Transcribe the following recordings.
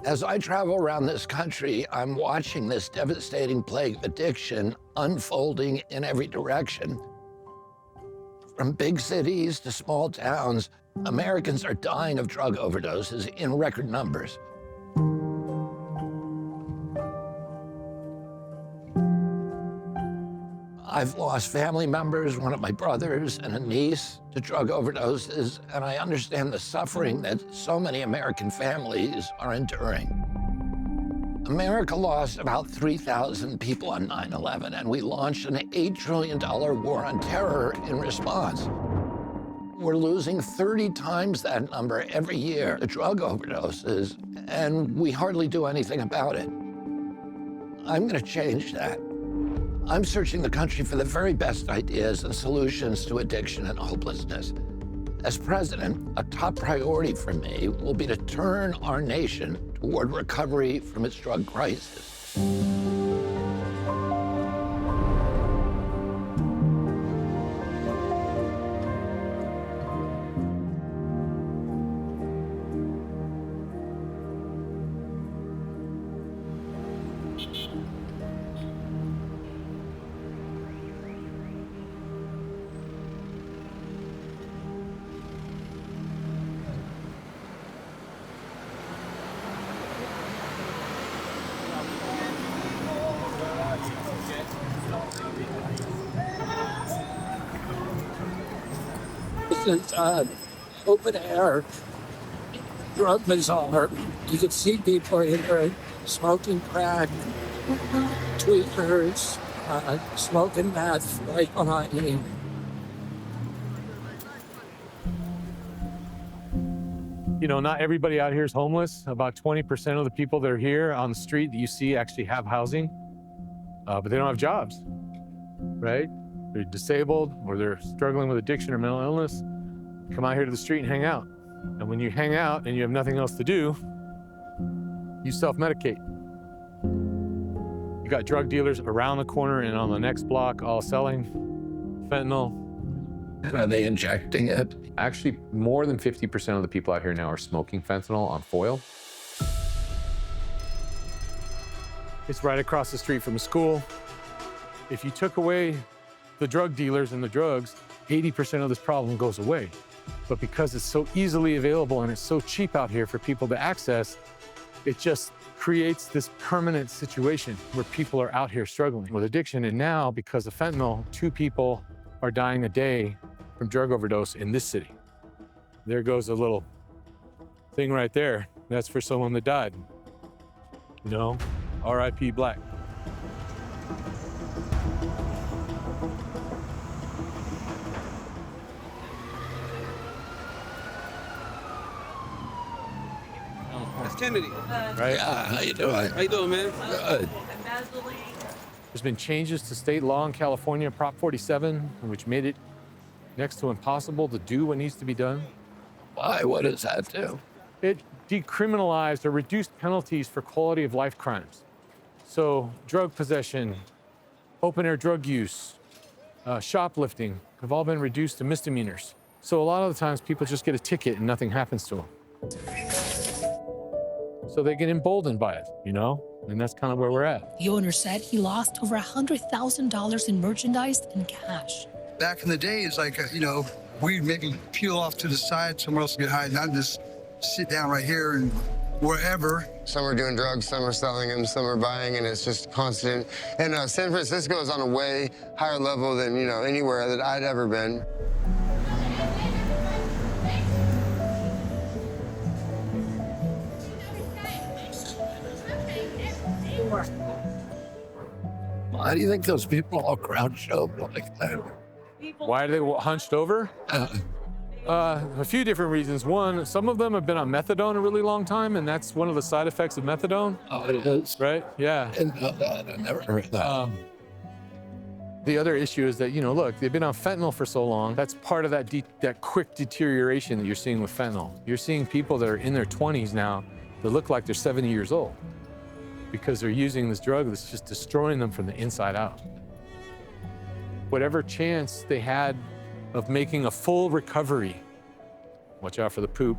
As I travel around this country, I'm watching this devastating plague of addiction unfolding in every direction. From big cities to small towns, Americans are dying of drug overdoses in record numbers. I've lost family members, one of my brothers and a niece, to drug overdoses, and I understand the suffering that so many American families are enduring. America lost about 3,000 people on 9/11, and we launched an $8 trillion war on terror in response. We're losing 30 times that number every year to drug overdoses, and we hardly do anything about it. I'm gonna change that. I'm searching the country for the very best ideas and solutions to addiction and hopelessness. As president, a top priority for me will be to turn our nation toward recovery from its drug crisis. This is open air drug bazaar. You can see people in there smoking crack, tweakers, smoking meth right behind me. You know, not everybody out here is homeless. About 20% of the people that are here on the street that you see actually have housing, but they don't have jobs, right? They're disabled or they're struggling with addiction or mental illness. Come out here to the street and hang out. And when you hang out and you have nothing else to do, you self-medicate. You got drug dealers around the corner and on the next block all selling fentanyl. Are they injecting it? Actually, more than 50% of the people out here now are smoking fentanyl on foil. It's right across the street from a school. If you took away the drug dealers and the drugs, 80% of this problem goes away. But because it's so easily available and it's so cheap out here for people to access, it just creates this permanent situation where people are out here struggling with addiction. And now, because of fentanyl, 2 people are dying a day from drug overdose in this city. There goes a little thing right there. That's for someone that died. You know, R.I.P. Black. That's Kennedy. Right? Yeah, how you doing? How you doing, man? Good. There's been changes to state law in California, Prop 47, which made it next to impossible to do what needs to be done. Why? What does that do? It decriminalized or reduced penalties for quality of life crimes. So drug possession, open air drug use, shoplifting have all been reduced to misdemeanors. So a lot of the times people just get a ticket and nothing happens to them. So they get emboldened by it, you know? And that's kind of where we're at. The owner said he lost over $100,000 in merchandise and cash. Back in the day, it's like, we'd maybe peel off to the side, somewhere else to get high, not just sit down right here and wherever. Some are doing drugs, some are selling them, some are buying, and it's just constant. And San Francisco is on a way higher level than, anywhere that I'd ever been. Why do you think those people all crouched over like that? Why are they hunched over? A few different reasons. One, some of them have been on methadone a really long time, and that's one of the side effects of methadone. Oh, it is? Right? Yeah. I didn't know that. I never heard that. The other issue is that, look, they've been on fentanyl for so long. That's part of that quick deterioration that you're seeing with fentanyl. You're seeing people that are in their 20s now that look like they're 70 years old because they're using this drug that's just destroying them from the inside out. Whatever chance they had of making a full recovery, watch out for the poop,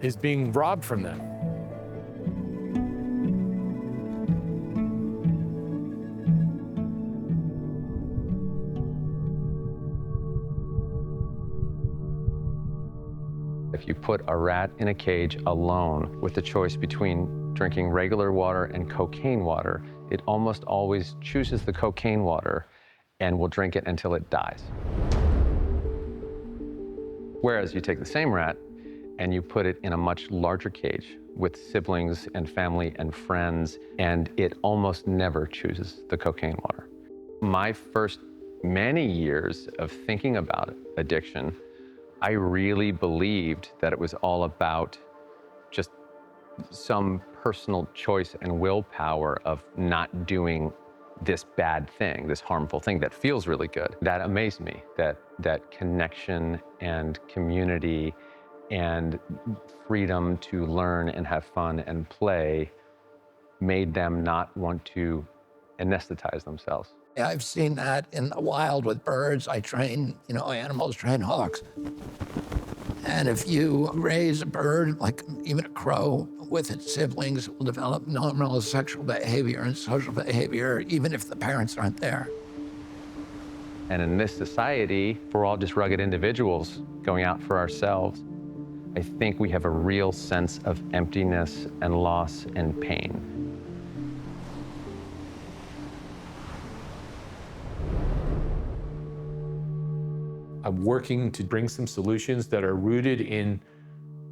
is being robbed from them. If you put a rat in a cage alone with the choice between drinking regular water and cocaine water, it almost always chooses the cocaine water and will drink it until it dies. Whereas you take the same rat and you put it in a much larger cage with siblings and family and friends, and it almost never chooses the cocaine water. My first many years of thinking about addiction, I really believed that it was all about just some personal choice and willpower of not doing this bad thing, this harmful thing that feels really good. That amazed me, that connection and community and freedom to learn and have fun and play made them not want to anesthetize themselves. I've seen that in the wild with birds. I train, animals train hawks. And if you raise a bird, like even a crow, with its siblings, it will develop normal sexual behavior and social behavior, even if the parents aren't there. And in this society, we're all just rugged individuals going out for ourselves. I think we have a real sense of emptiness and loss and pain. I'm working to bring some solutions that are rooted in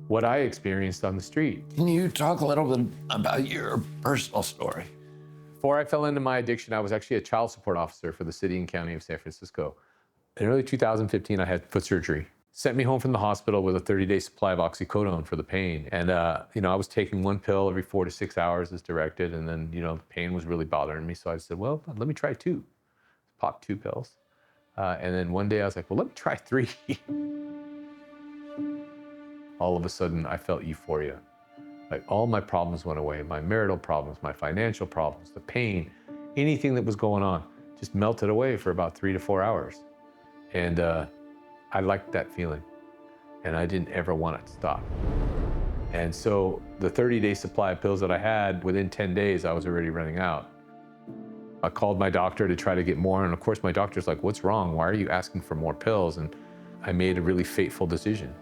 what I experienced on the street. Can you talk a little bit about your personal story? Before I fell into my addiction, I was actually a child support officer for the city and county of San Francisco. In early 2015, I had foot surgery. Sent me home from the hospital with a 30-day supply of oxycodone for the pain. And, I was taking one pill every 4 to 6 hours as directed. And then, the pain was really bothering me. So I said, well, let me try 2. Popped 2 pills. And then one day I was like, well, let me try 3. All of a sudden, I felt euphoria. Like all my problems went away, my marital problems, my financial problems, the pain, anything that was going on just melted away for about 3 to 4 hours. And I liked that feeling. And I didn't ever want it to stop. And so the 30-day supply of pills that I had, within 10 days, I was already running out. I called my doctor to try to get more. And of course, my doctor's like, what's wrong? Why are you asking for more pills? And I made a really fateful decision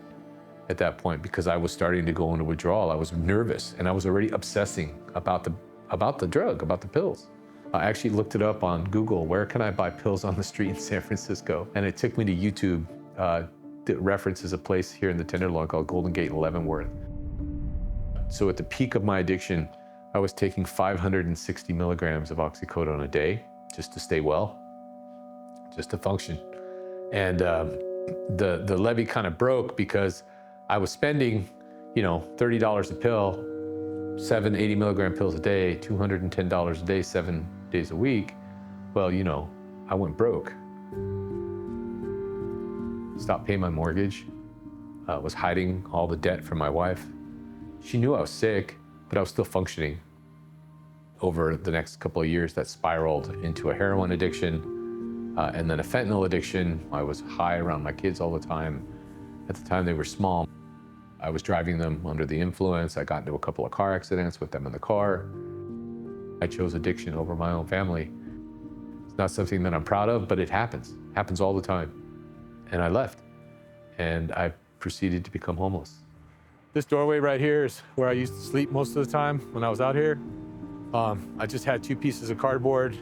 at that point because I was starting to go into withdrawal. I was nervous and I was already obsessing about the drug, about the pills. I actually looked it up on Google, where can I buy pills on the street in San Francisco? And it took me to YouTube that references a place here in the Tenderloin called Golden Gate in Leavenworth. So at the peak of my addiction, I was taking 560 milligrams of oxycodone a day just to stay well, just to function. And the levee kind of broke because I was spending, $30 a pill, 7 80 milligram pills a day, $210 a day, 7 days a week. Well, I went broke. Stopped paying my mortgage. Was hiding all the debt from my wife. She knew I was sick, but I was still functioning. Over the next couple of years, that spiraled into a heroin addiction and then a fentanyl addiction. I was high around my kids all the time. At the time, they were small. I was driving them under the influence. I got into a couple of car accidents with them in the car. I chose addiction over my own family. It's not something that I'm proud of, but it happens. It happens all the time. And I left, and I proceeded to become homeless. This doorway right here is where I used to sleep most of the time when I was out here. I just had 2 pieces of cardboard,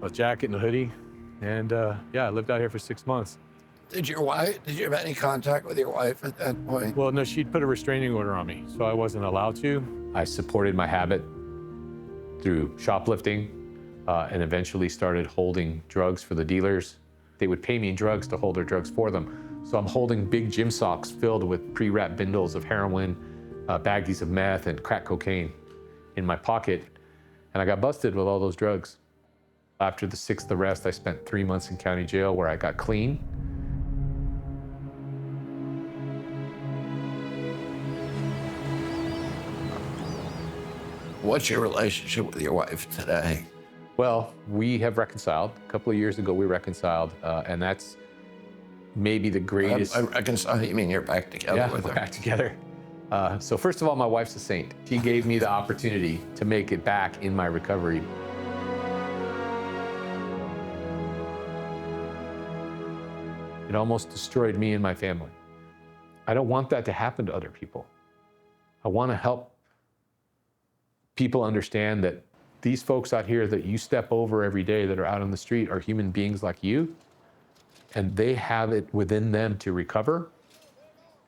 a jacket and a hoodie, and I lived out here for 6 months. Did you have any contact with your wife at that point? Well, no, she'd put a restraining order on me, so I wasn't allowed to. I supported my habit through shoplifting and eventually started holding drugs for the dealers. They would pay me in drugs to hold their drugs for them. So I'm holding big gym socks filled with pre-wrapped bindles of heroin, baggies of meth, and crack cocaine in my pocket. And I got busted with all those drugs. After the 6th arrest, I spent 3 months in county jail where I got clean. What's your relationship with your wife today? Well, we have reconciled. A couple of years ago, we reconciled, and that's maybe the greatest. I reconcile, you mean you're back together with her? We're back together. So first of all, my wife's a saint. She gave me the opportunity to make it back in my recovery. It almost destroyed me and my family. I don't want that to happen to other people. I want to help people understand that these folks out here that you step over every day that are out on the street are human beings like you, and they have it within them to recover.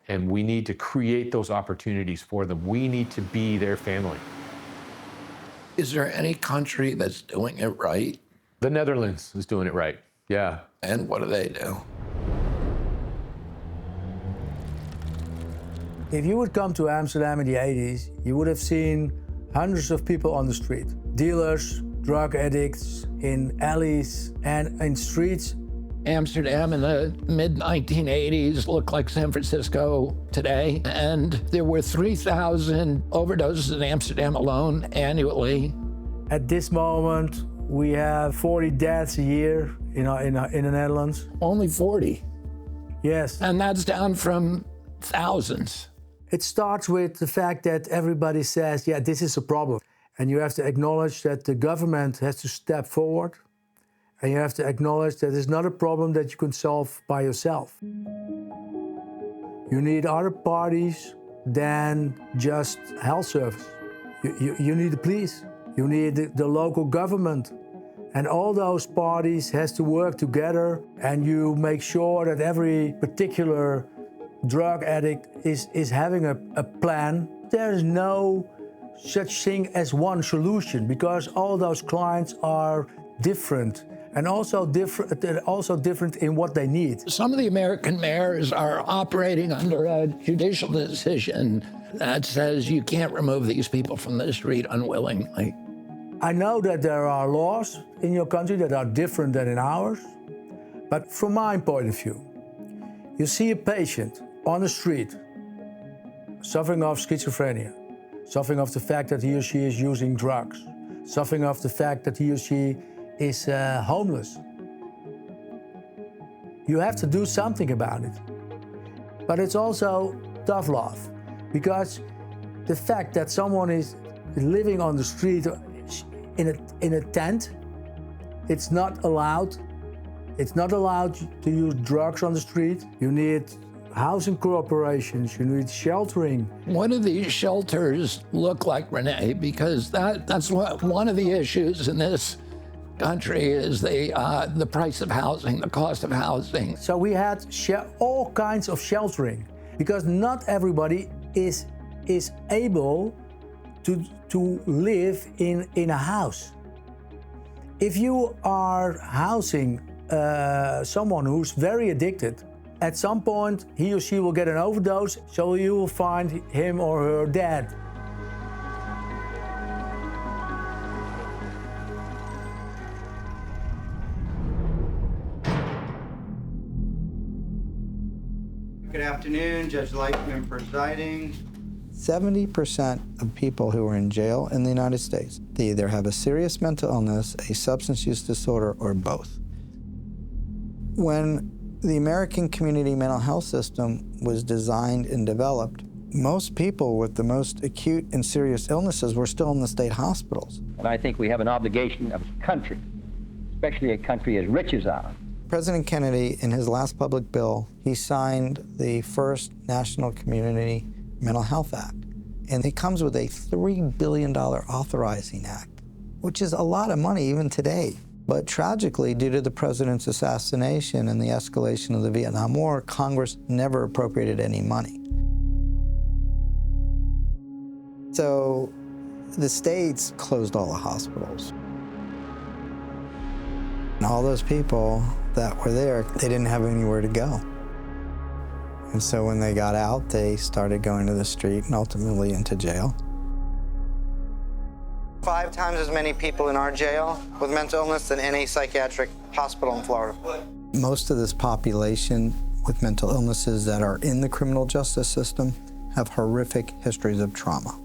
And we need to create those opportunities for them. We need to be their family. Is there any country that's doing it right? The Netherlands is doing it right, yeah. And what do they do? If you would come to Amsterdam in the 80s, you would have seen hundreds of people on the street. Dealers, drug addicts, in alleys and in streets. Amsterdam in the mid-1980s looked like San Francisco today, and there were 3,000 overdoses in Amsterdam alone annually. At this moment, we have 40 deaths a year in the Netherlands. Only 40. Yes. And that's down from thousands. It starts with the fact that everybody says, yeah, this is a problem. And you have to acknowledge that the government has to step forward. And you have to acknowledge that it's not a problem that you can solve by yourself. You need other parties than just health service. You need the police. You need the local government. And all those parties has to work together, and you make sure that every particular drug addict is having a plan. There is no such thing as one solution, because all those clients are different. And also different in what they need. Some of the American mayors are operating under a judicial decision that says you can't remove these people from the street unwillingly. I know that there are laws in your country that are different than in ours, but from my point of view, you see a patient on the street suffering of schizophrenia, suffering of the fact that he or she is using drugs, suffering of the fact that he or she is homeless. You have to do something about it. But it's also tough love, because the fact that someone is living on the street in a tent, it's not allowed. It's not allowed to use drugs on the street. You need housing corporations, you need sheltering. What do these shelters look like, Renee? Because that's one of the issues in this country is the price of housing, the cost of housing. So we had all kinds of sheltering, because not everybody is able to live in a house. If you are housing someone who's very addicted, at some point he or she will get an overdose, so you will find him or her dead. Good afternoon, Judge Lightman presiding. 70% of people who are in jail in the United States, they either have a serious mental illness, a substance use disorder, or both. When the American community mental health system was designed and developed, most people with the most acute and serious illnesses were still in the state hospitals. And I think we have an obligation of a country, especially a country as rich as ours. President Kennedy, in his last public bill, he signed the first National Community Mental Health Act. And it comes with a $3 billion authorizing act, which is a lot of money even today. But tragically, due to the president's assassination and the escalation of the Vietnam War, Congress never appropriated any money. So the states closed all the hospitals. And all those people that were there, they didn't have anywhere to go. And so when they got out, they started going to the street and ultimately into jail. 5 times as many people in our jail with mental illness than any psychiatric hospital in Florida. Most of this population with mental illnesses that are in the criminal justice system have horrific histories of trauma,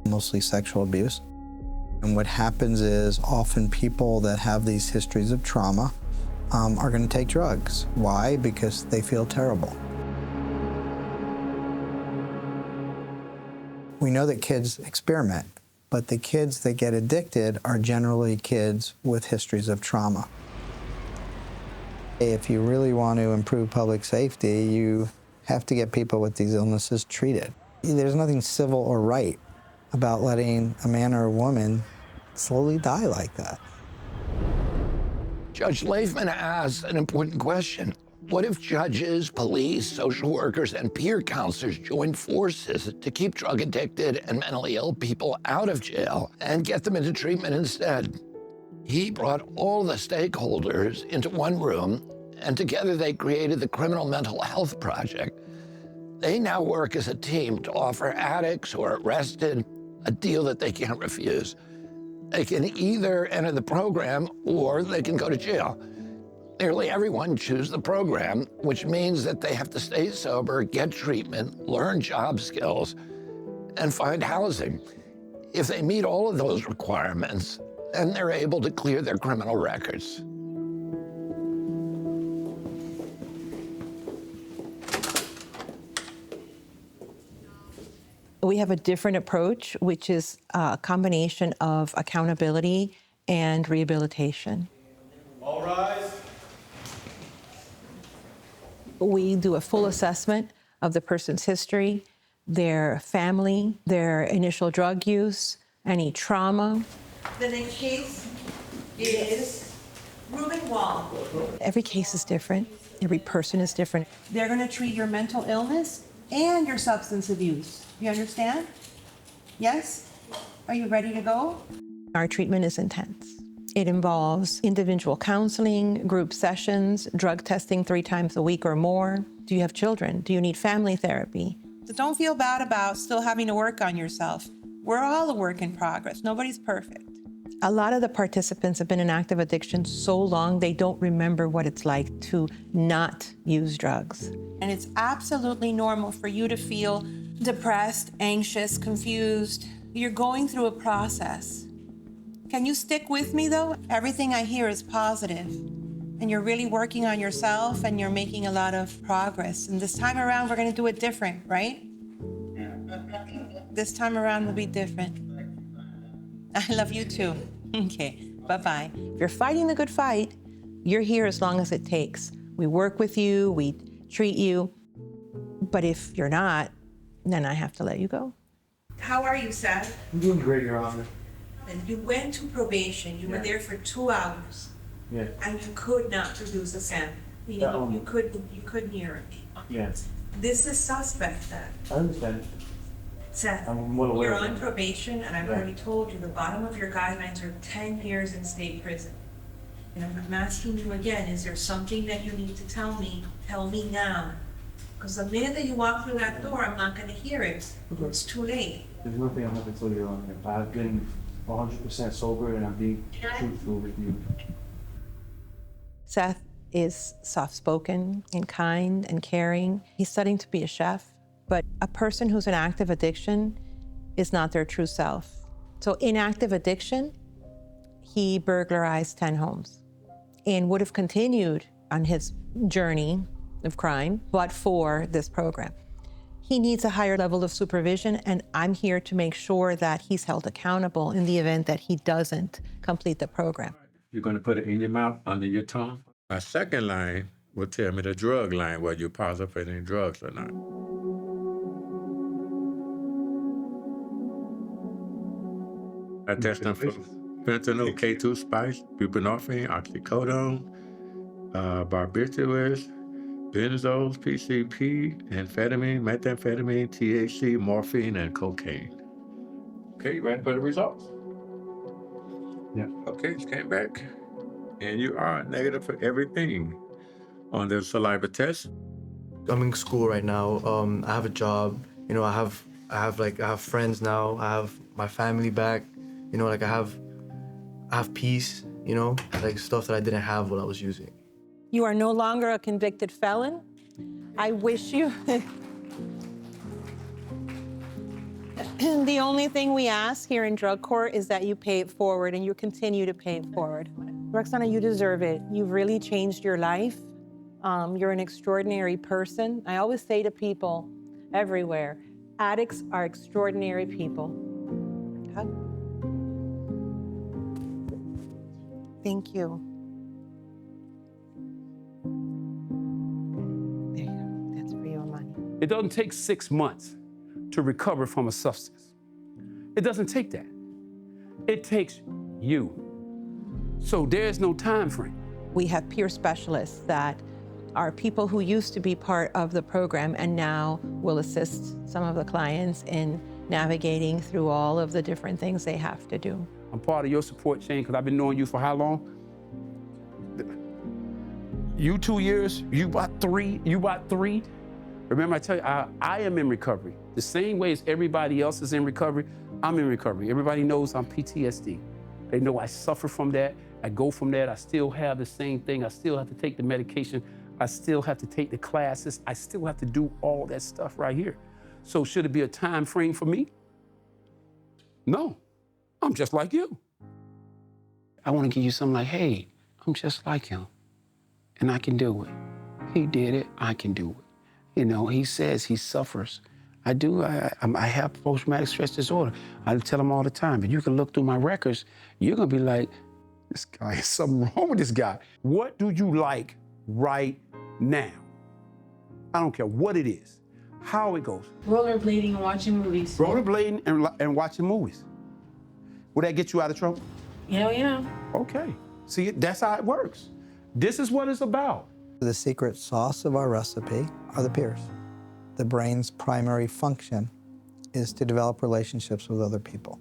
mostly sexual abuse. And what happens is often people that have these histories of trauma are going to take drugs. Why? Because they feel terrible. We know that kids experiment, but the kids that get addicted are generally kids with histories of trauma. If you really want to improve public safety, you have to get people with these illnesses treated. There's nothing civil or right about letting a man or a woman slowly die like that. Judge Leifman asks an important question. What if judges, police, social workers, and peer counselors join forces to keep drug-addicted and mentally ill people out of jail and get them into treatment instead? He brought all the stakeholders into one room, and together they created the Criminal Mental Health Project. They now work as a team to offer addicts who are arrested a deal that they can't refuse. They can either enter the program or they can go to jail. Nearly everyone chooses the program, which means that they have to stay sober, get treatment, learn job skills, and find housing. If they meet all of those requirements, then they're able to clear their criminal records. We have a different approach, which is a combination of accountability and rehabilitation. All rise. We do a full assessment of the person's history, their family, their initial drug use, any trauma. The next case is Ruben Wall. Every case is different. Every person is different. They're going to treat your mental illness and your substance abuse. You understand? Yes? Are you ready to go? Our treatment is intense. It involves individual counseling, group sessions, drug testing 3 times a week or more. Do you have children? Do you need family therapy? So don't feel bad about still having to work on yourself. We're all a work in progress. Nobody's perfect. A lot of the participants have been in active addiction so long, they don't remember what it's like to not use drugs. And it's absolutely normal for you to feel depressed, anxious, confused. You're going through a process. Can you stick with me though? Everything I hear is positive. And you're really working on yourself and you're making a lot of progress. And this time around, we're gonna do it different, right? This time around will be different. I love you too. Okay, bye-bye. If you're fighting the good fight, you're here as long as it takes. We work with you, we treat you. But if you're not, then I have to let you go. How are you, Seth? I'm doing great, Your Honor. And you went to probation. You were there for 2 hours. Yeah. And you could not produce a sample. You couldn't hear it. Yes. This is suspect, then. I understand. Seth, I'm well aware you're of on that. probation, and I've already told you the bottom of your guidelines are 10 years in state prison. And I'm asking you again, is there something that you need to tell me? Tell me now. Because the minute that you walk through that door, I'm not going to hear it. Okay. It's too late. There's nothing I'm going to tell you, Your Honor. I've been 100% sober and I'm being truthful with you. Seth is soft-spoken and kind and caring. He's studying to be a chef, but a person who's in active addiction is not their true self. So in active addiction, he burglarized 10 homes and would have continued on his journey of crime, but for this program. He needs a higher level of supervision, and I'm here to make sure that he's held accountable in the event that he doesn't complete the program. You're going to put it in your mouth, under your tongue. My second line will tell me the drug line, whether you're positive for any drugs or not. I test them for fentanyl, K2 spice, buprenorphine, oxycodone, barbiturates, benzos, PCP, amphetamine, methamphetamine, THC, morphine, and cocaine. Okay, you ready for the results? Yeah. Okay, it came back. And you are negative for everything on the saliva test. I'm in school right now. I have a job. You know, I have friends now. I have my family back. You know, like I have peace. You know, like stuff that I didn't have when I was using. You are no longer a convicted felon. I wish you. The only thing we ask here in drug court is that you pay it forward and you continue to pay it forward. Roxana, you deserve it. You've really changed your life. You're an extraordinary person. I always say to people everywhere, Addicts are extraordinary people. Hug. Thank you. There you go. That's for your money. It doesn't take 6 months to recover from a substance. It doesn't take that. It takes you. So there's no time frame. We have peer specialists that are people who used to be part of the program and now will assist some of the clients in navigating through all of the different things they have to do. I'm part of your support chain because I've been knowing you for how long? You 2 years, you about three. Remember I tell you, I am in recovery. The same way as everybody else is in recovery, I'm in recovery. Everybody knows I'm PTSD. They know I suffer from that. I go from that. I still have the same thing. I still have to take the medication. I still have to take the classes. I still have to do all that stuff right here. So should it be a time frame for me? No, I'm just like you. I want to give you something like, hey, I'm just like him and I can do it. He did it, I can do it. You know, he says he suffers. I do, I have post-traumatic stress disorder. I tell him all the time, but you can look through my records, you're gonna be like, this guy, is something wrong with this guy. What do you like right now? I don't care what it is, how it goes. Rollerblading and watching movies. Rollerblading and watching movies. Will that get you out of trouble? Yeah. Okay, see, that's how it works. This is what it's about. The secret sauce of our recipe are the peers. The brain's primary function is to develop relationships with other people.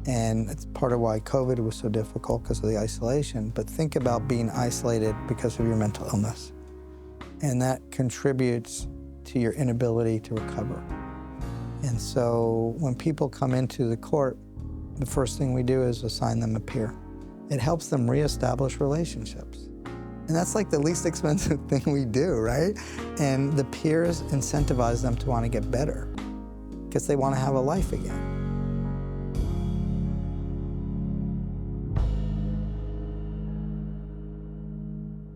And it's part of why COVID was so difficult because of the isolation. But think about being isolated because of your mental illness. And that contributes to your inability to recover. And so when people come into the court, the first thing we do is assign them a peer. It helps them reestablish relationships. And that's like the least expensive thing we do, right? And the peers incentivize them to want to get better because they want to have a life again.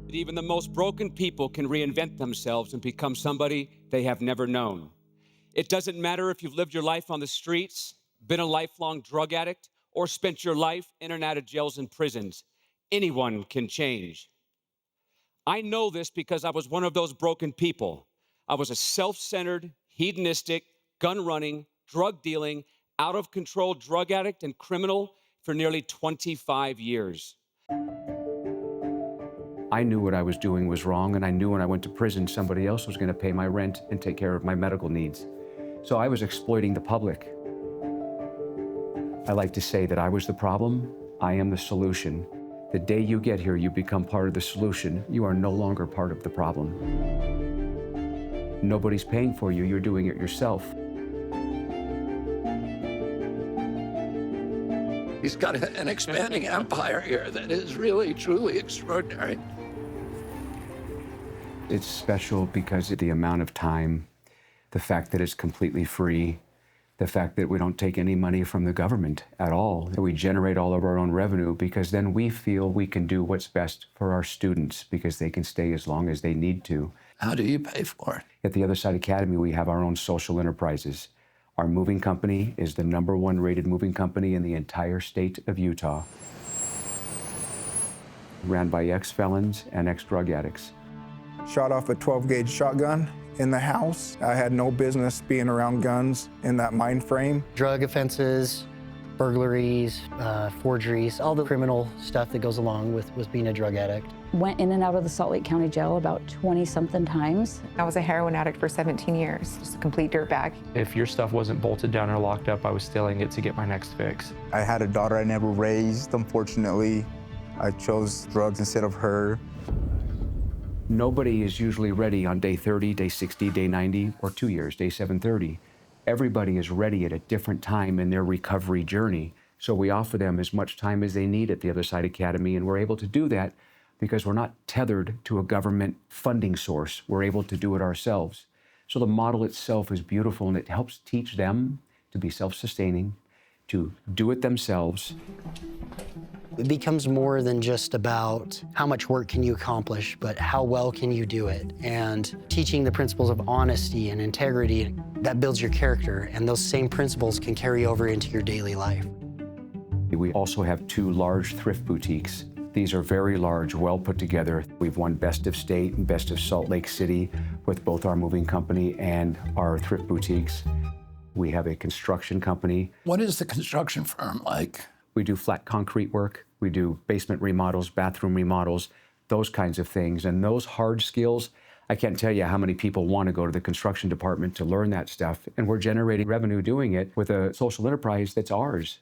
Even the most broken people can reinvent themselves and become somebody they have never known. It doesn't matter if you've lived your life on the streets, been a lifelong drug addict, or spent your life in and out of jails and prisons. Anyone can change. I know this because I was one of those broken people. I was a self-centered, hedonistic, gun-running, drug-dealing, out-of-control drug addict and criminal for nearly 25 years. I knew what I was doing was wrong, and I knew when I went to prison, somebody else was going to pay my rent and take care of my medical needs. So I was exploiting the public. I like to say that I was the problem, I am the solution. The day you get here, you become part of the solution. You are no longer part of the problem. Nobody's paying for you, you're doing it yourself. He's got an expanding empire here that is really, truly extraordinary. It's special because of the amount of time, the fact that it's completely free, the fact that we don't take any money from the government at all, that we generate all of our own revenue, because then we feel we can do what's best for our students because they can stay as long as they need to. How do you pay for it? At the Other Side Academy, we have our own social enterprises. Our moving company is the #1 rated moving company in the entire state of Utah, ran by ex-felons and ex-drug addicts. Shot off a 12-gauge shotgun in the house. I had no business being around guns in that mind frame. Drug offenses, burglaries, forgeries, all the criminal stuff that goes along with being a drug addict. Went in and out of the Salt Lake County Jail about 20-something times. I was a heroin addict for 17 years, just a complete dirtbag. If your stuff wasn't bolted down or locked up, I was stealing it to get my next fix. I had a daughter I never raised, unfortunately. I chose drugs instead of her. Nobody is usually ready on day 30, day 60, day 90, or 2 years, day 730. Everybody is ready at a different time in their recovery journey. So we offer them as much time as they need at the Other Side Academy, and we're able to do that because we're not tethered to a government funding source. We're able to do it ourselves. So the model itself is beautiful, and it helps teach them to be self-sustaining, to do it themselves. It becomes more than just about how much work can you accomplish, but how well can you do it? And teaching the principles of honesty and integrity, that builds your character, and those same principles can carry over into your daily life. We also have 2 large thrift boutiques. These are very large, well put together. We've won Best of State and Best of Salt Lake City with both our moving company and our thrift boutiques. We have a construction company. What is the construction firm like? We do flat concrete work. We do basement remodels, bathroom remodels, those kinds of things. And those hard skills, I can't tell you how many people want to go to the construction department to learn that stuff. And we're generating revenue doing it with a social enterprise that's ours.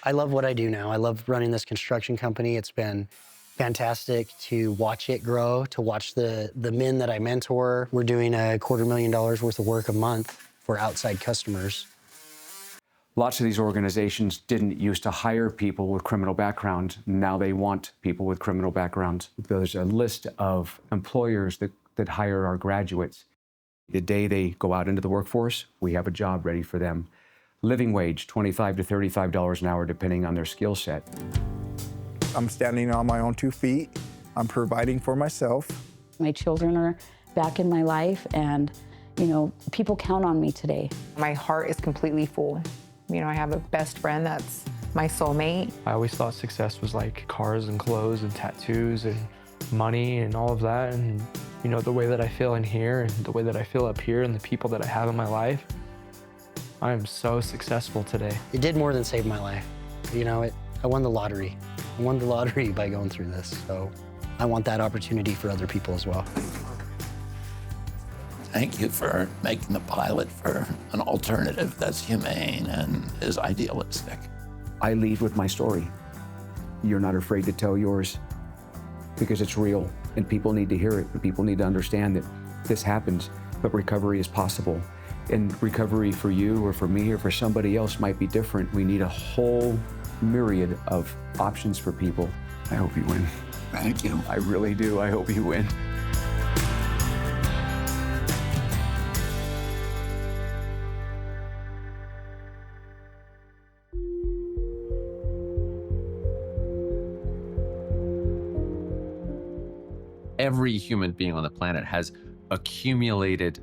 I love what I do now. I love running this construction company. It's been fantastic to watch it grow, to watch the men that I mentor. We're doing $250,000 worth of work a month for outside customers. Lots of these organizations didn't used to hire people with criminal background. Now they want people with criminal backgrounds. There's a list of employers that hire our graduates. The day they go out into the workforce, we have a job ready for them. Living wage, $25 to $35 an hour, depending on their skill set. I'm standing on my own 2 feet. I'm providing for myself. My children are back in my life, and you know, people count on me today. My heart is completely full. You know, I have a best friend that's my soulmate. I always thought success was like cars and clothes and tattoos and money and all of that. And you know, the way that I feel in here and the way that I feel up here and the people that I have in my life, I am so successful today. It did more than save my life. You know, I won the lottery. I won the lottery by going through this. So I want that opportunity for other people as well. Thank you for making the pilot for an alternative that's humane and is idealistic. I lead with my story. You're not afraid to tell yours because it's real and people need to hear it. And people need to understand that this happens, but recovery is possible. And recovery for you or for me or for somebody else might be different. We need a whole myriad of options for people. I hope you win. Thank you. I really do. I hope you win. Every human being on the planet has accumulated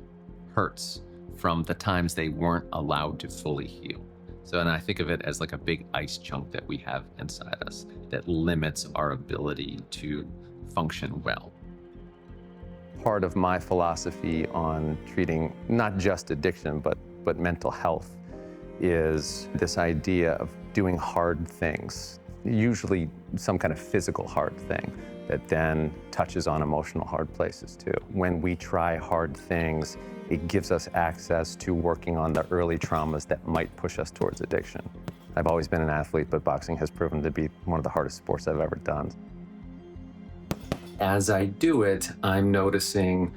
hurts from the times they weren't allowed to fully heal. So, and I think of it as like a big ice chunk that we have inside us that limits our ability to function well. Part of my philosophy on treating not just addiction, but mental health is this idea of doing hard things, usually some kind of physical hard thing that then touches on emotional hard places too. When we try hard things, it gives us access to working on the early traumas that might push us towards addiction. I've always been an athlete, but boxing has proven to be one of the hardest sports I've ever done. As I do it, I'm noticing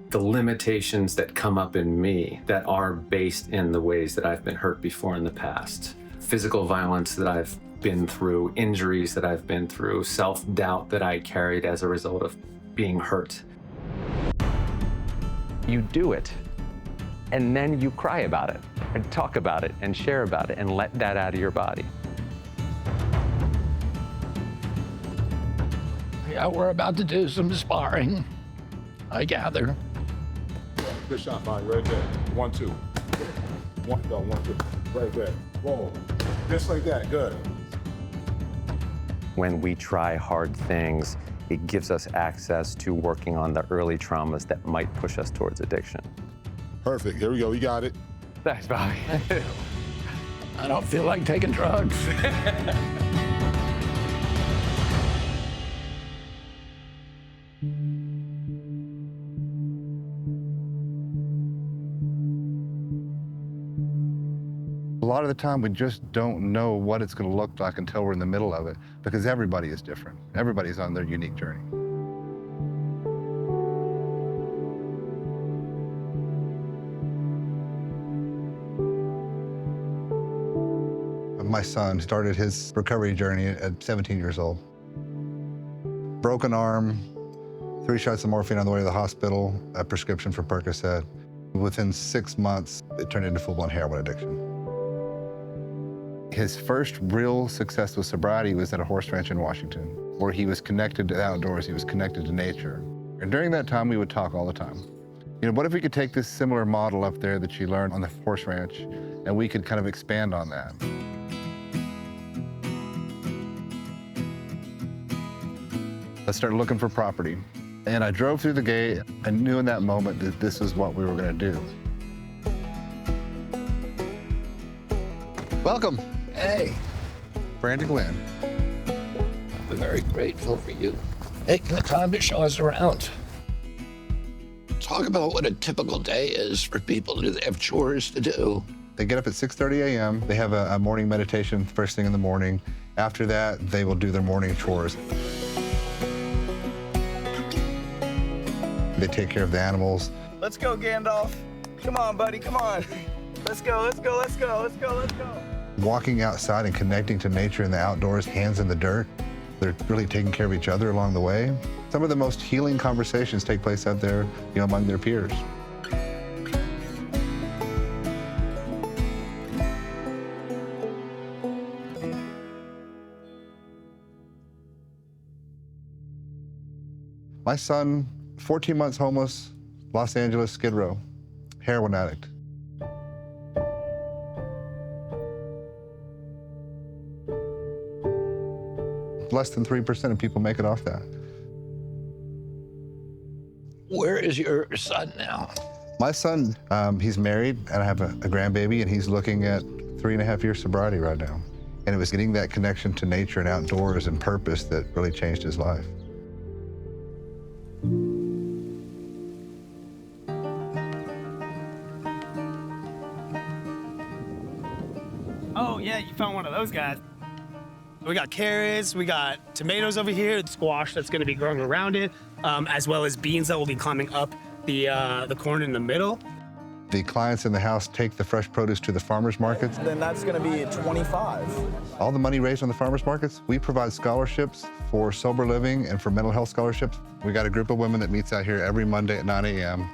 the limitations that come up in me that are based in the ways that I've been hurt before in the past. Physical violence that I've been through, injuries that I've been through, self-doubt that I carried as a result of being hurt. You do it, and then you cry about it, and talk about it, and share about it, and let that out of your body. Yeah, we're about to do some sparring, I gather. Good shot, Mike, right there. 1, 2. 1, 2. Right there. Whoa. Just like that, good. When we try hard things, it gives us access to working on the early traumas that might push us towards addiction. Perfect, here we go, we got it. Thanks, Bobby. I don't feel like taking drugs. A lot of the time, we just don't know what it's going to look like until we're in the middle of it, because everybody is different. Everybody's on their unique journey. My son started his recovery journey at 17 years old. Broken arm, 3 shots of morphine on the way to the hospital, a prescription for Percocet. Within 6 months, it turned into full-blown heroin addiction. His first real success with sobriety was at a horse ranch in Washington, where he was connected to the outdoors, he was connected to nature. And during that time, we would talk all the time. You know, what if we could take this similar model up there that you learned on the horse ranch, and we could kind of expand on that? I started looking for property, and I drove through the gate and knew in that moment that this is what we were going to do. Welcome. Hey. Brandon Glenn. I'm very grateful for you taking the time to show us around. Talk about what a typical day is for people. Do they have chores to do? They get up at 6:30 a.m. They have a morning meditation first thing in the morning. After that, they will do their morning chores. They take care of the animals. Let's go, Gandalf. Come on, buddy, come on. Let's go, let's go, let's go, let's go, let's go. Walking outside and connecting to nature in the outdoors, hands in the dirt. They're really taking care of each other along the way. Some of the most healing conversations take place out there, you know, among their peers. My son, 14 months homeless, Los Angeles, Skid Row, heroin addict. Less than 3% of people make it off that. Where is your son now? My son, he's married, and I have a grandbaby, and he's looking at 3.5 years sobriety right now. And it was getting that connection to nature and outdoors and purpose that really changed his life. Oh yeah, you found one of those guys. We got carrots, we got tomatoes over here, squash that's gonna be growing around it, as well as beans that will be climbing up the corn in the middle. The clients in the house take the fresh produce to the farmers markets. Then that's gonna be at 25. All the money raised on the farmers markets, we provide scholarships for sober living and for mental health scholarships. We got a group of women that meets out here every Monday at 9 a.m.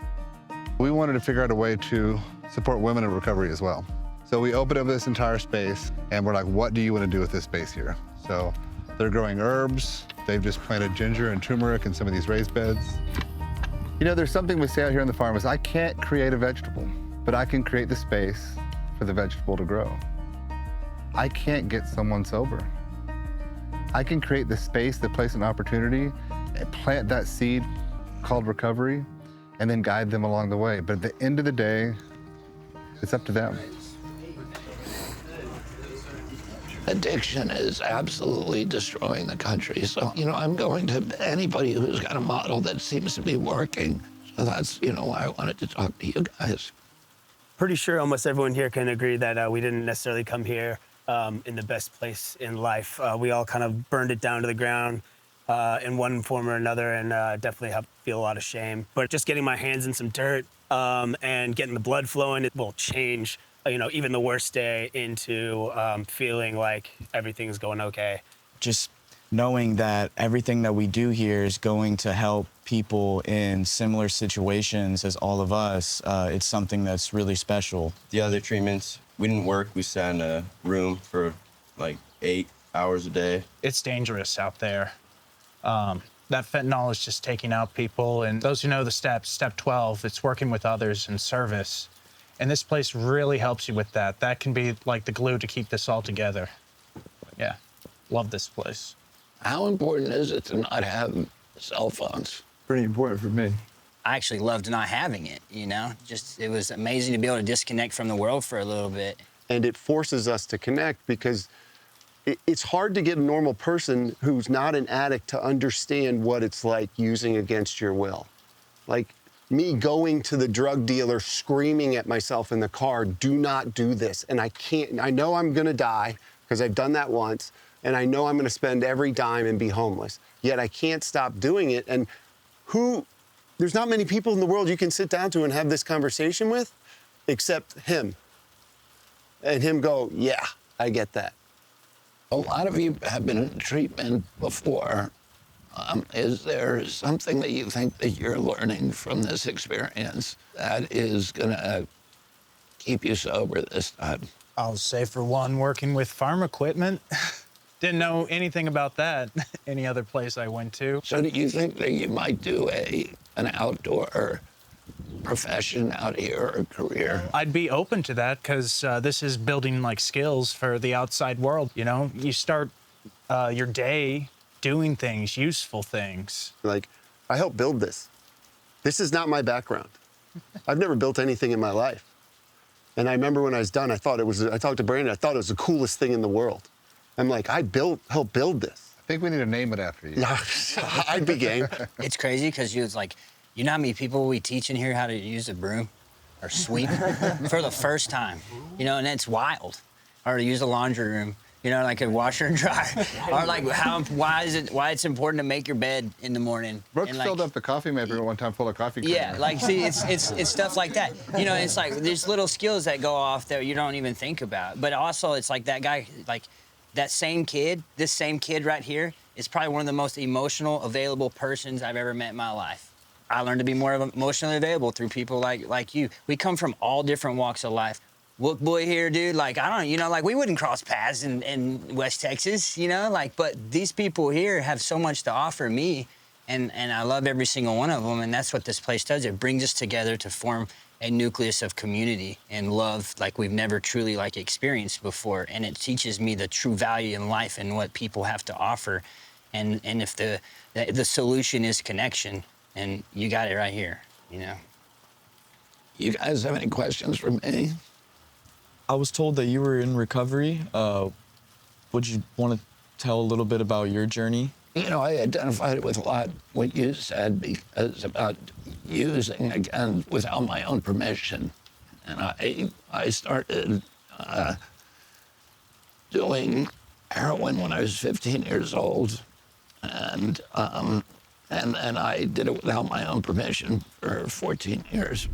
We wanted to figure out a way to support women in recovery as well. So we opened up this entire space, and we're like, what do you want to do with this space here? So they're growing herbs. They've just planted ginger and turmeric in some of these raised beds. You know, there's something we say out here on the farm is I can't create a vegetable, but I can create the space for the vegetable to grow. I can't get someone sober. I can create the space, the place and opportunity, and plant that seed called recovery, and then guide them along the way. But at the end of the day, it's up to them. Addiction is absolutely destroying the country. So, you know, I'm going to anybody who's got a model that seems to be working. So that's, you know, why I wanted to talk to you guys. Pretty sure almost everyone here can agree that we didn't necessarily come here in the best place in life. We all kind of burned it down to the ground in one form or another, and definitely feel a lot of shame. But just getting my hands in some dirt and getting the blood flowing, it will change, you know, even the worst day into feeling like everything's going okay. Just knowing that everything that we do here is going to help people in similar situations as all of us, it's something that's really special. The other treatments, we didn't work. We sat in a room for like 8 hours a day. It's dangerous out there. That fentanyl is just taking out people. And those who know the steps, step 12, it's working with others in service. And this place really helps you with that. That can be like the glue to keep this all together. Yeah, love this place. How important is it to not have cell phones? Pretty important for me. I actually loved not having it, you know? Just, it was amazing to be able to disconnect from the world for a little bit. And it forces us to connect because it's hard to get a normal person who's not an addict to understand what it's like using against your will. Like me going to the drug dealer screaming at myself in the car, do not do this. And I can't, I know I'm gonna die because I've done that once, and I know I'm gonna spend every dime and be homeless. Yet I can't stop doing it. And there's not many people in the world you can sit down to and have this conversation with, except him. And him go, yeah, I get that. A lot of you have been in treatment before. Is there something that you think that you're learning from this experience that is gonna keep you sober this time? I'll say, for one, working with farm equipment. Didn't know anything about that any other place I went to. So do you think that you might do an outdoor profession out here or career? I'd be open to that because this is building like skills for the outside world. You know, you start your day doing things, useful things. Like, I helped build this. This is not my background. I've never built anything in my life. And I remember when I was done, I talked to Brandon, I thought it was the coolest thing in the world. I'm like, helped build this. I think we need to name it after you. I'd be game. It's crazy because you was like, you know how many people we teach in here how to use a broom or sweep for the first time, you know, and it's wild. Or to use a laundry room, you know, like a washer and dryer. Or like why it's important to make your bed in the morning. Brooks filled up the coffee maker one time full of coffee creamer. Yeah, like, see, it's stuff like that. You know, it's like there's little skills that go off that you don't even think about. But also, it's like that guy, like that same kid, this same kid right here is probably one of the most emotional, available persons I've ever met in my life. I learned to be more emotionally available through people like you. We come from all different walks of life. Wook boy here, dude, like, I don't, you know, like, we wouldn't cross paths in West Texas, you know, like, but these people here have so much to offer me, and I love every single one of them, and that's what this place does. It brings us together to form a nucleus of community and love like we've never truly, like, experienced before, and it teaches me the true value in life and what people have to offer, and if the solution is connection, and you got it right here, you know. You guys have any questions for me? I was told that you were in recovery. Would you want to tell a little bit about your journey? You know, I identified it with a lot what you said, because about using again without my own permission. And I started doing heroin when I was 15 years old, and I did it without my own permission for 14 years.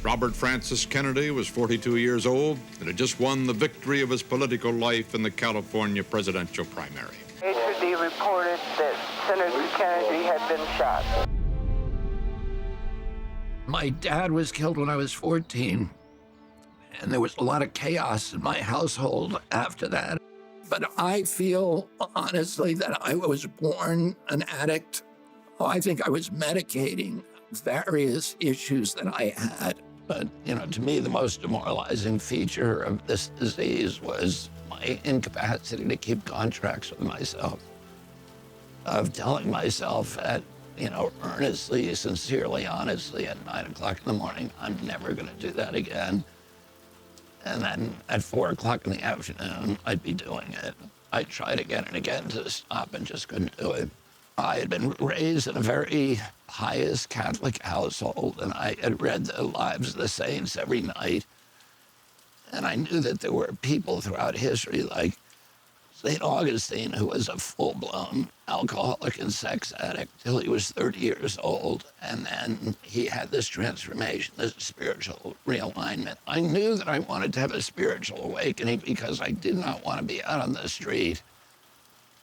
Robert Francis Kennedy was 42 years old and had just won the victory of his political life in the California presidential primary. HD reported that Senator Kennedy had been shot. My dad was killed when I was 14, and there was a lot of chaos in my household after that. But I feel, honestly, that I was born an addict. Oh, I think I was medicating various issues that I had. But, you know, to me, the most demoralizing feature of this disease was my incapacity to keep contracts with myself, of telling myself at, you know, earnestly, sincerely, honestly, at 9 o'clock in the morning, I'm never going to do that again. And then at 4 o'clock in the afternoon, I'd be doing it. I tried again and again to stop and just couldn't do it. I had been raised in a very pious Catholic household, and I had read the lives of the saints every night. And I knew that there were people throughout history like St. Augustine, who was a full-blown alcoholic and sex addict till he was 30 years old. And then he had this transformation, this spiritual realignment. I knew that I wanted to have a spiritual awakening because I did not want to be out on the street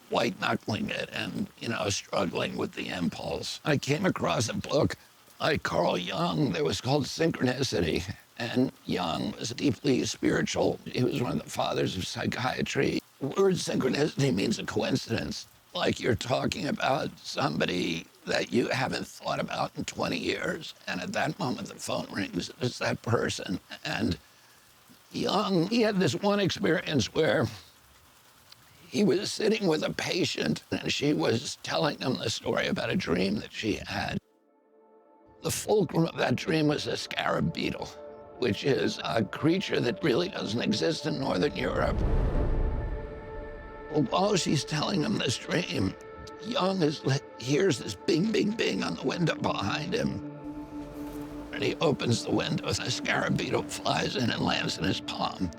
white-knuckling it and, you know, struggling with the impulse. I came across a book by Carl Jung that was called Synchronicity. And Jung was deeply spiritual. He was one of the fathers of psychiatry. The word synchronicity means a coincidence. Like you're talking about somebody that you haven't thought about in 20 years. And at that moment, the phone rings. It's that person. And Jung, he had this one experience where he was sitting with a patient, and she was telling him the story about a dream that she had. The fulcrum of that dream was a scarab beetle, which is a creature that really doesn't exist in Northern Europe. Well, while she's telling him this dream, Jung hears this bing, bing, bing on the window behind him. And he opens the window, and a scarab beetle flies in and lands in his palm.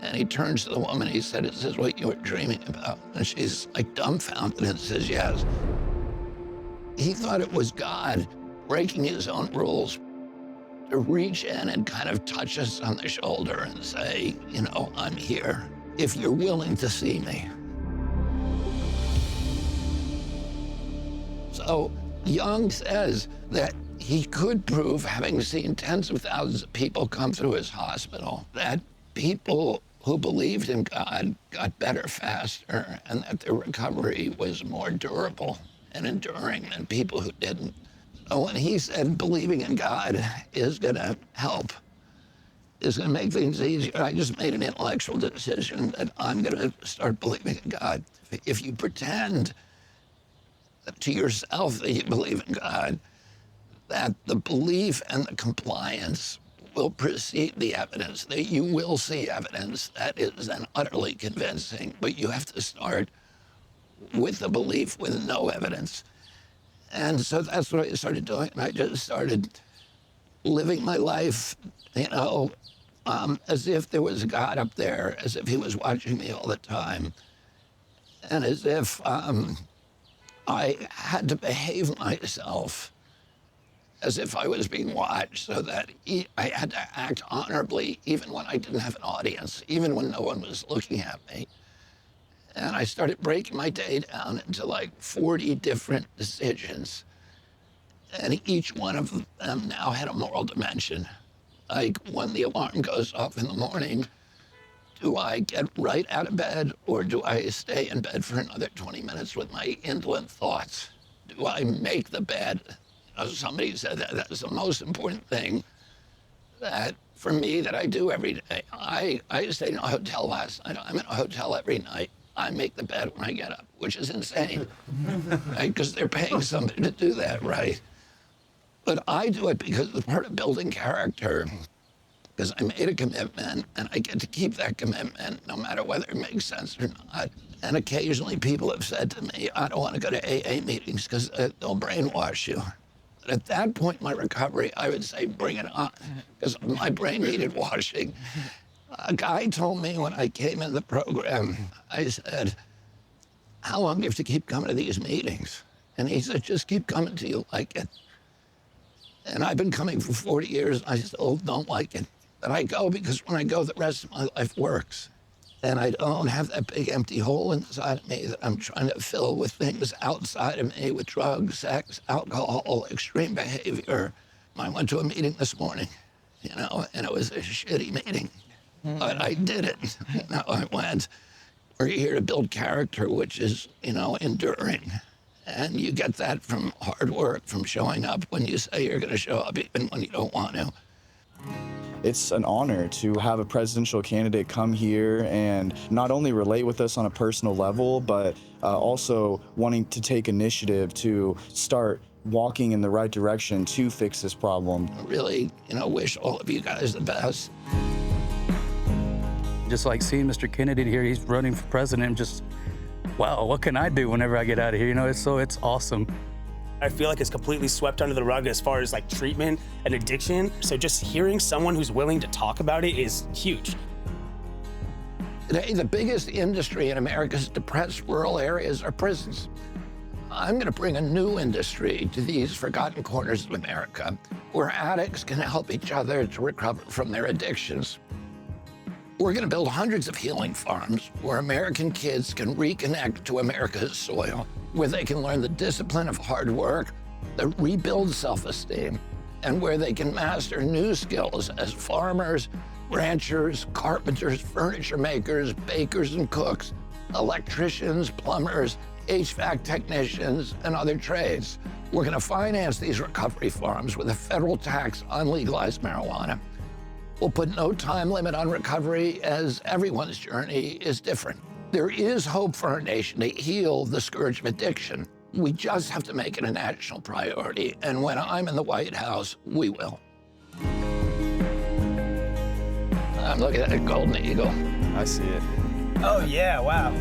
And he turns to the woman, he said, "Is this what you were dreaming about?" And she's like dumbfounded and says, "Yes." He thought it was God breaking his own rules to reach in and kind of touch us on the shoulder and say, you know, I'm here if you're willing to see me. So Jung says that he could prove, having seen tens of thousands of people come through his hospital, that people who believed in God got better faster and that their recovery was more durable and enduring than people who didn't. So when he said believing in God is gonna help, is gonna make things easier, I just made an intellectual decision that I'm gonna start believing in God. If you pretend to yourself that you believe in God, that the belief and the compliance will precede the evidence, that you will see evidence that is then utterly convincing, but you have to start with the belief with no evidence. And so that's what I started doing. And I just started living my life, you know, as if there was a God up there, as if he was watching me all the time, and as if I had to behave myself as if I was being watched, so that I had to act honorably even when I didn't have an audience, even when no one was looking at me. And I started breaking my day down into like 40 different decisions. And each one of them now had a moral dimension. Like when the alarm goes off in the morning, do I get right out of bed or do I stay in bed for another 20 minutes with my indolent thoughts? Do I make the bed? Somebody said that that's the most important thing that for me that I do every day. I stayed in a hotel last night. I'm in a hotel every night. I make the bed when I get up, which is insane, right? Because they're paying somebody to do that, right? But I do it because it's part of building character, because I made a commitment and I get to keep that commitment no matter whether it makes sense or not. And occasionally people have said to me, I don't want to go to AA meetings because they'll brainwash you. At that point in my recovery, I would say, bring it on, because my brain needed washing. A guy told me when I came in the program, I said, how long do you have to keep coming to these meetings? And he said, just keep coming till you like it. And I've been coming for 40 years, and I still don't like it. But I go because when I go, the rest of my life works. And I don't have that big empty hole inside of me that I'm trying to fill with things outside of me, with drugs, sex, alcohol, extreme behavior. I went to a meeting this morning, you know, and it was a shitty meeting, but I did it. You know, I went, we're here to build character, which is, you know, enduring. And you get that from hard work, from showing up when you say you're gonna show up, even when you don't want to. It's an honor to have a presidential candidate come here and not only relate with us on a personal level, but also wanting to take initiative to start walking in the right direction to fix this problem. I really, you know, wish all of you guys the best. Just like seeing Mr. Kennedy here, he's running for president, just, wow, what can I do whenever I get out of here? You know, it's awesome. I feel like it's completely swept under the rug as far as like treatment and addiction. So just hearing someone who's willing to talk about it is huge. Today, the biggest industry in America's depressed rural areas are prisons. I'm gonna bring a new industry to these forgotten corners of America, where addicts can help each other to recover from their addictions. We're gonna build hundreds of healing farms where American kids can reconnect to America's soil, where they can learn the discipline of hard work that rebuilds self-esteem, and where they can master new skills as farmers, ranchers, carpenters, furniture makers, bakers and cooks, electricians, plumbers, HVAC technicians, and other trades. We're gonna finance these recovery farms with a federal tax on legalized marijuana. We'll put no time limit on recovery, as everyone's journey is different. There is hope for our nation to heal the scourge of addiction. We just have to make it a national priority, and when I'm in the White House, we will. I'm looking at a golden eagle. I see it. Oh yeah, wow.